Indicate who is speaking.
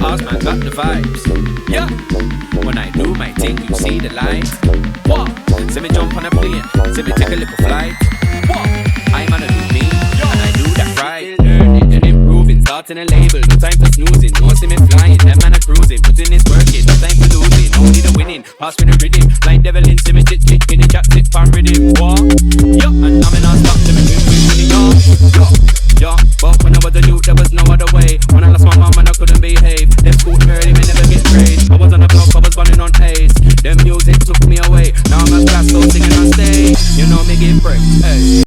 Speaker 1: house, man, got the vibes. Yeah, when I do my thing, you see the light. What? See me jump on a plane, see me take a little flight. What? I'm on a do me, and I do that right. Learning and improving, starting a label, no time for snoozing. No see me flying, them man a cruising, putting this work in, no time for losing. No need a winning, pass me the rhythm. Blind devil in, see me chit in the chat, sit fan rhythm. What? Yo, and I'm in a stop, see me win, yo. But when I was a youth, there was no other way. When I lost my mom and I couldn't behave, them school early, me never get praised. I was on the block, I was running on pace. Them music took me away. Now I'm a class, so singing on stage. You know me give breaks, hey.